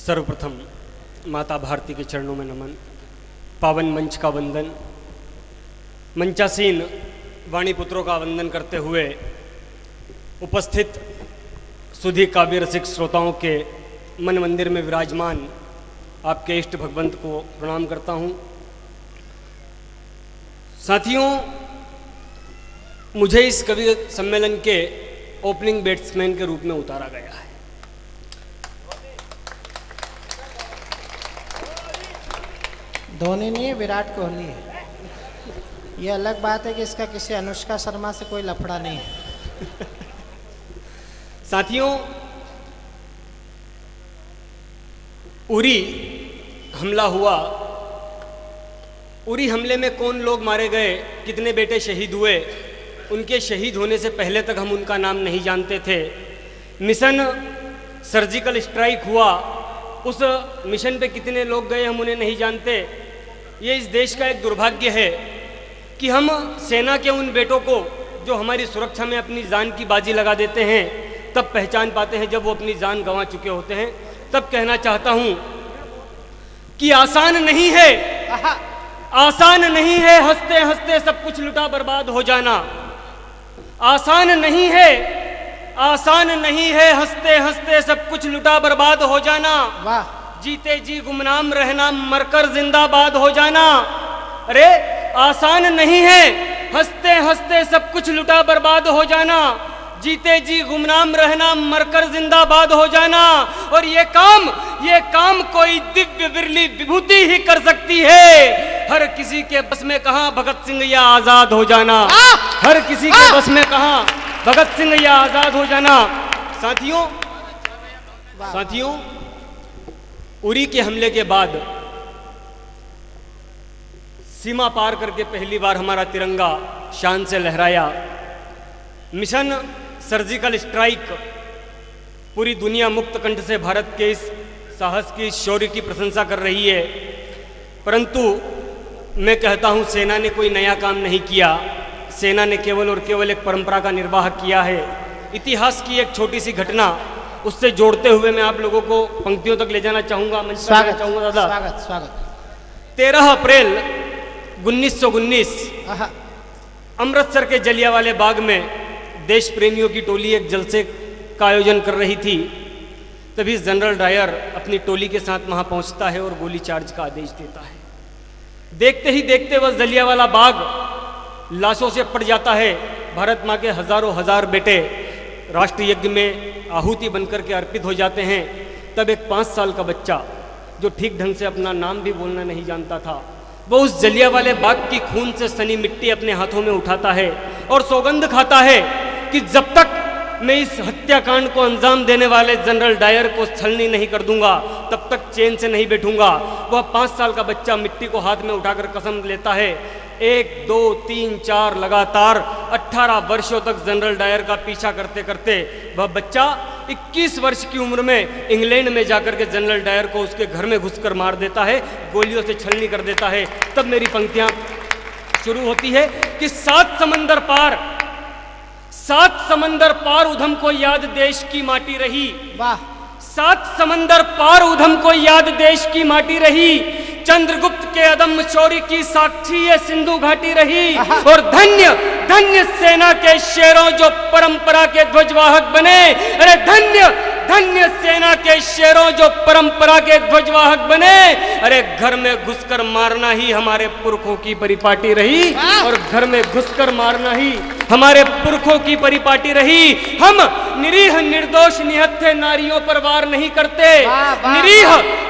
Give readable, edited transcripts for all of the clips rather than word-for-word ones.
सर्वप्रथम माता भारती के चरणों में नमन, पावन मंच का वंदन, मंचासीन वाणी पुत्रों का वंदन करते हुए उपस्थित सुधी काव्य रसिक श्रोताओं के मन मंदिर में विराजमान आपके इष्ट भगवंत को प्रणाम करता हूँ। साथियों, मुझे इस कवि सम्मेलन के ओपनिंग बैट्समैन के रूप में उतारा गया है। धोनी नहीं है, विराट कोहली है। ये अलग बात है कि इसका किसी अनुष्का शर्मा से कोई लफड़ा नहीं है। साथियों, उरी हमला हुआ। उरी हमले में कौन लोग मारे गए, कितने बेटे शहीद हुए, उनके शहीद होने से पहले तक हम उनका नाम नहीं जानते थे। मिशन सर्जिकल स्ट्राइक हुआ, उस मिशन पे कितने लोग गए हम उन्हें नहीं जानते। ये इस देश का एक दुर्भाग्य है कि हम सेना के उन बेटों को जो हमारी सुरक्षा में अपनी जान की बाजी लगा देते हैं तब पहचान पाते हैं जब वो अपनी जान गंवा चुके होते हैं। तब कहना चाहता हूं कि आसान नहीं है, आसान नहीं है हंसते हंसते सब कुछ लुटा बर्बाद हो जाना। आसान नहीं है, आसान नहीं है हंसते हंसते सब कुछ लुटा बर्बाद हो जाना। वाह, जीते जी गुमनाम रहना, मरकर जिंदाबाद हो जाना। अरे आसान नहीं है हंसते हंसते सब कुछ लुटा बर्बाद हो जाना, जीते जी गुमनाम रहना, मरकर जिंदाबाद हो जाना। और ये काम कोई दिव्य बिरली विभूति ही कर सकती है। हर किसी के बस में कहां भगत सिंह या आजाद हो जाना, हर किसी के बस में कहां भगत सिंह या आजाद हो जाना। साथियों, उरी के हमले के बाद सीमा पार करके पहली बार हमारा तिरंगा शान से लहराया। मिशन सर्जिकल स्ट्राइक पूरी दुनिया मुक्त कंठ से भारत के इस साहस की, शौर्य की प्रशंसा कर रही है। परंतु मैं कहता हूं, सेना ने कोई नया काम नहीं किया। सेना ने केवल और केवल एक परंपरा का निर्वाह किया है। इतिहास की एक छोटी सी घटना, उससे जोड़ते हुए मैं आप लोगों को पंक्तियों तक ले जाना चाहूंगा। मैं चाहूंगा दादा। स्वागत। 13 अप्रैल 1919 अमृतसर के जलियांवाले बाग में देश प्रेमियों की टोली एक जलसे का आयोजन कर रही थी। तभी जनरल डायर अपनी टोली के साथ वहां पहुंचता है और गोली चार्ज का आदेश देता है। देखते ही देखते वह जलियांवाला बाग लाशों से पड़ जाता है। भारत माँ के हजारों हजार बेटे राष्ट्र यज्ञ में आहुति बनकर के अर्पित हो जाते हैं। तब एक 5 साल का बच्चा जो ठीक ढंग से अपना नाम भी बोलना नहीं जानता था, वो उस जलियांवाले बाग की खून से सनी मिट्टी अपने हाथों में उठाता है और सौगंध खाता है कि जब तक मैं इस हत्याकांड को अंजाम देने वाले जनरल डायर को छलनी नहीं कर दूंगा तब तक चैन से नहीं बैठूंगा। वह 5 साल का बच्चा मिट्टी को हाथ में उठाकर कसम लेता है। 1, 2, 3, 4 लगातार 18 वर्षों तक जनरल डायर का पीछा करते करते वह बच्चा 21 वर्ष की उम्र में इंग्लैंड में जाकर के जनरल डायर को उसके घर में घुसकर मार देता है, गोलियों से छलनी कर देता है। तब मेरी पंक्तियां शुरू होती है कि 7 समंदर पार उधम को याद देश की माटी रही। वाह, 7 समंदर पार उधम को याद देश की माटी रही। चंद्रगुप्त के अदम्य शौर्य की साक्षी ये सिंधु घाटी रही। और धन्य धन्य सेना के शेरों जो परंपरा के ध्वजवाहक बने। अरे धन्य धन्य सेना के शेरों जो परंपरा के ध्वजवाहक बने। अरे घर में घुसकर मारना ही हमारे पुरखों की परिपाटी रही। और घर में घुसकर मारना ही हमारे पुरखों की परिपाटी रही। हम निरीह निर्दोष निहत्थे नारियों पर वार नहीं करते।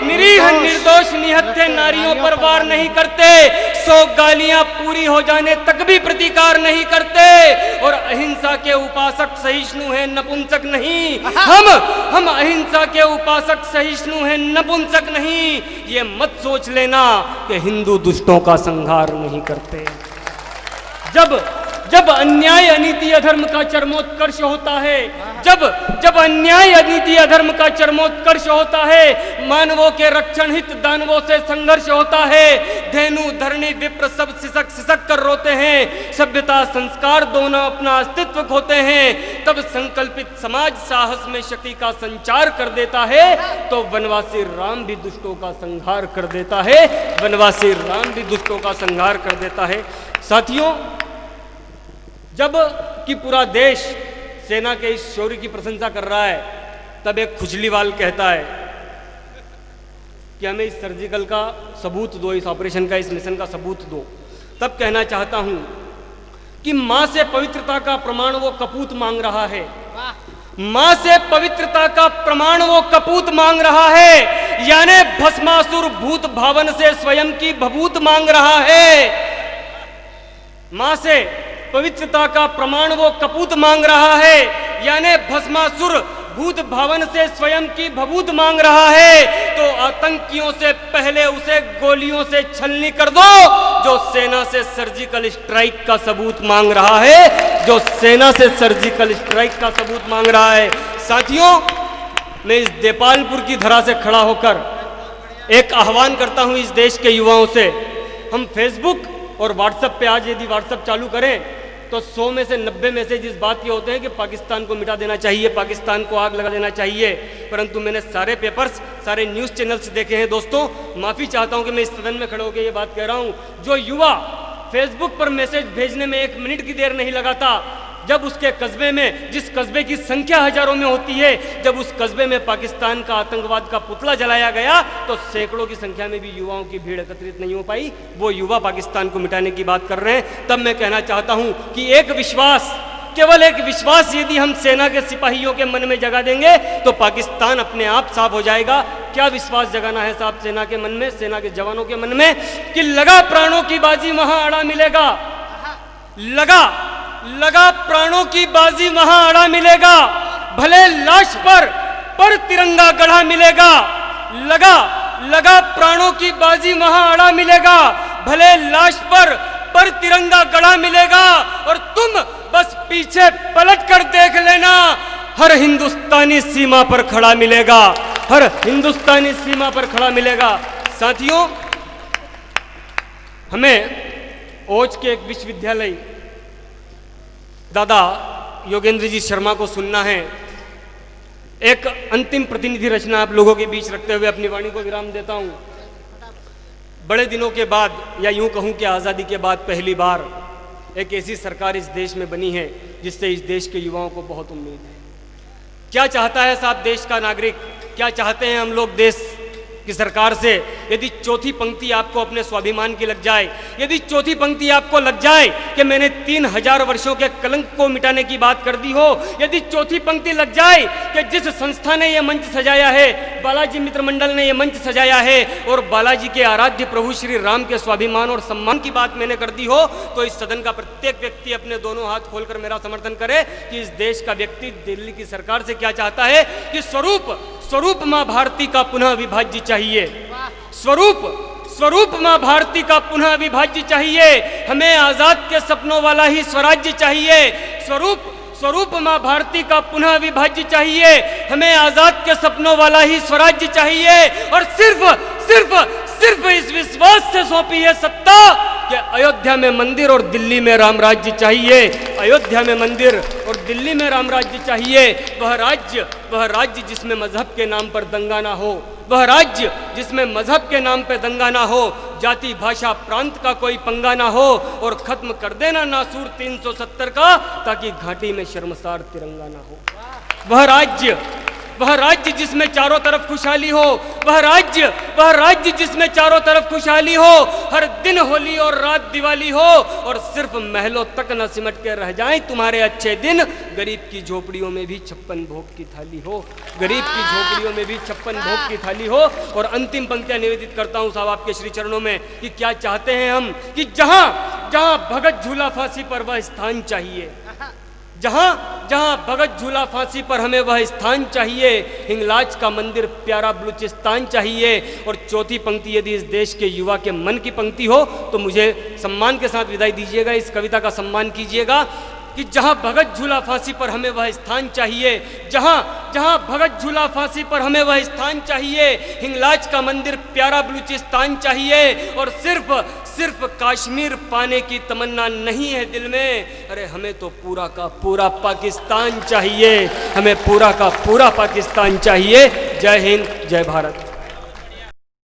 निरीह निर्दोष निहत्थे नारियों पर वार नहीं करते। 100 गालियां पूरी हो जाने तक भी प्रतिकार नहीं करते। और अहिंसा के उपासक सहिष्णु हैं, नपुंसक नहीं। हम अहिंसा के उपासक सहिष्णु हैं, नपुंसक नहीं। ये मत सोच लेना कि हिंदू दुष्टों का संहार नहीं करते। जब अन्याय अनीति अधर्म का चरमोत्कर्ष होता है, जब अन्याय अनीति अधर्म का चरमोत्कर्ष होता है, मानवों के रक्षण हित दानवों से संघर्ष होता है, धेनु धरणी विप्र सब सिसक सिसक कर रोते हैं, सभ्यता संस्कार दोनों अपना अस्तित्व खोते हैं, तब संकल्पित समाज साहस में शक्ति का संचार कर देता है, तो वनवासी राम भी दुष्टों का संहार कर देता है, वनवासी राम भी दुष्टों का संहार कर देता है। साथियों, जब कि पूरा देश सेना के इस शौर्य की प्रशंसा कर रहा है, तब एक खुजलीवाल कहता है कि हमें इस सर्जिकल का सबूत दो, इस ऑपरेशन का, इस मिशन का सबूत दो। तब कहना चाहता हूं कि मां से पवित्रता का प्रमाण वो कपूत मांग रहा है, मां से पवित्रता का प्रमाण वो कपूत मांग रहा है, यानी भस्मासुर भूत भावन से स्वयं की भभूत मांग रहा है। मां से पवित्रता का प्रमाण वो कपूत मांग रहा है, यानी भस्मासुर भूत भावन से स्वयं की भभूत मांग रहा है। तो आतंकियों से पहले उसे गोलियों से छलनी कर दो, जो सेना से सर्जिकल स्ट्राइक का सबूत मांग रहा है, जो सेना से सर्जिकल स्ट्राइक का सबूत मांग रहा है। साथियों, मैं इस देपालपुर की धरा से खड़ा होकर एक आह्वान करता हूं इस देश के युवाओं से। हम फेसबुक और व्हाट्सएप पे आज यदि व्हाट्सएप चालू करें तो 100 में से 90 मैसेज इस बात के होते हैं कि पाकिस्तान को मिटा देना चाहिए, पाकिस्तान को आग लगा देना चाहिए। परंतु मैंने सारे पेपर्स, सारे न्यूज़ चैनल्स देखे हैं। दोस्तों, माफ़ी चाहता हूं कि मैं इस सदन में खड़े होकर ये बात कह रहा हूं। जो युवा फेसबुक पर मैसेज भेजने में 1 मिनट की देर नहीं लगाता, जब उसके कस्बे में, जिस कस्बे की संख्या हजारों में होती है, जब उस कस्बे में पाकिस्तान का आतंकवाद का पुतला जलाया गया, तो सैकड़ों की संख्या में भी युवाओं की भीड़ एकत्रित नहीं हो पाई। वो युवा पाकिस्तान को मिटाने की बात कर रहे हैं। तब मैं कहना चाहता हूं कि एक विश्वास, केवल एक विश्वास यदि हम सेना के सिपाहियों के मन में जगा देंगे तो पाकिस्तान अपने आप साफ हो जाएगा। क्या विश्वास जगाना है साहब सेना के मन में, सेना के जवानों के मन में, कि लगा प्राणों की बाजी वहां अड़ा मिलेगा, लगा प्राणों की बाजी वहां अड़ा मिलेगा, भले लाश पर तिरंगा गढ़ा मिलेगा। लगा प्राणों की बाजी वहां अड़ा मिलेगा, भले लाश पर तिरंगा गढ़ा मिलेगा। और तुम बस पीछे पलट कर देख लेना, हर हिंदुस्तानी सीमा पर खड़ा मिलेगा, हर हिंदुस्तानी सीमा पर खड़ा मिलेगा। साथियों, हमें ओज के एक विश्वविद्यालय दादा योगेंद्र जी शर्मा को सुनना है। एक अंतिम प्रतिनिधि रचना आप लोगों के बीच रखते हुए अपनी वाणी को विराम देता हूं। बड़े दिनों के बाद, या यूं कहूं कि आज़ादी के बाद पहली बार एक ऐसी सरकार इस देश में बनी है जिससे इस देश के युवाओं को बहुत उम्मीद है। क्या चाहता है साहब देश का नागरिक, क्या चाहते हैं हम लोग देश की सरकार से? यदि चौथी पंक्ति आपको अपने स्वाभिमान की लग जाए, यदि चौथी पंक्ति आपको लग जाए कि मैंने 3000 वर्षों के कलंक को मिटाने की बात कर दी हो, यदि चौथी पंक्ति लग जाए कि जिस संस्था ने यह मंच सजाया है, बालाजी मित्र मंडल ने यह मंच सजाया है, और बालाजी के आराध्य प्रभु श्री राम के स्वाभिमान और सम्मान की बात मैंने कर दी हो, तो इस सदन का प्रत्येक व्यक्ति अपने दोनों हाथ खोलकर मेरा समर्थन करे कि इस देश का व्यक्ति दिल्ली की सरकार से क्या चाहता है कि स्वरूप मां भारती का पुनः विभाज्य चाहिए, स्वरूप मां भारती का पुनः विभाज्य चाहिए। हमें आजाद के सपनों वाला ही स्वराज्य चाहिए। स्वरूप मां भारती का पुनः विभाज्य चाहिए। हमें आजाद के सपनों वाला ही स्वराज्य चाहिए। और सिर्फ इस विश्वास से सौंपी है सत्ता कि अयोध्या में मंदिर और दिल्ली में राम राज्य चाहिए। अयोध्या में मंदिर और दिल्ली में राम राज्य चाहिए। वह राज्य जिसमें मजहब के नाम पर दंगा ना हो, वह राज्य जिसमें मजहब के नाम पर दंगा ना हो, जाति भाषा प्रांत का कोई पंगा ना हो, और खत्म कर देना नासूर 370 का, ताकि घाटी में शर्मसार तिरंगा ना हो। वह राज्य जिसमें चारों तरफ खुशहाली हो, वह राज्य जिसमें चारों तरफ खुशहाली हो, हर दिन होली और रात दिवाली हो, और सिर्फ महलों तक न सिमट के रह जाएं तुम्हारे अच्छे दिन। गरीब की झोपड़ियों में भी 56 भोग की थाली हो, गरीब की झोपड़ियों में भी 56 भोग की थाली हो। और अंतिम पंक्तियां निवेदित करता हूं साहब आपके श्री चरणों में कि क्या चाहते हैं हम कि जहां भगत झूला फांसी पर वह स्थान चाहिए, जहां जहां भगत झूला फांसी पर हमें वह स्थान चाहिए, हिंगलाज का मंदिर प्यारा बलूचिस्तान चाहिए। और चौथी पंक्ति यदि इस देश के युवा के मन की पंक्ति हो तो मुझे सम्मान के साथ विदाई दीजिएगा, इस कविता का सम्मान कीजिएगा कि जहां भगत झूला फांसी पर हमें वह स्थान चाहिए, जहां भगत झूला फांसी पर हमें वह स्थान चाहिए, हिंगलाज का मंदिर प्यारा बलूचिस्तान चाहिए। और सिर्फ कश्मीर पाने की तमन्ना नहीं है दिल में, अरे हमें तो पूरा का पूरा पाकिस्तान चाहिए, हमें पूरा का पूरा पाकिस्तान चाहिए। जय हिंद, जय भारत।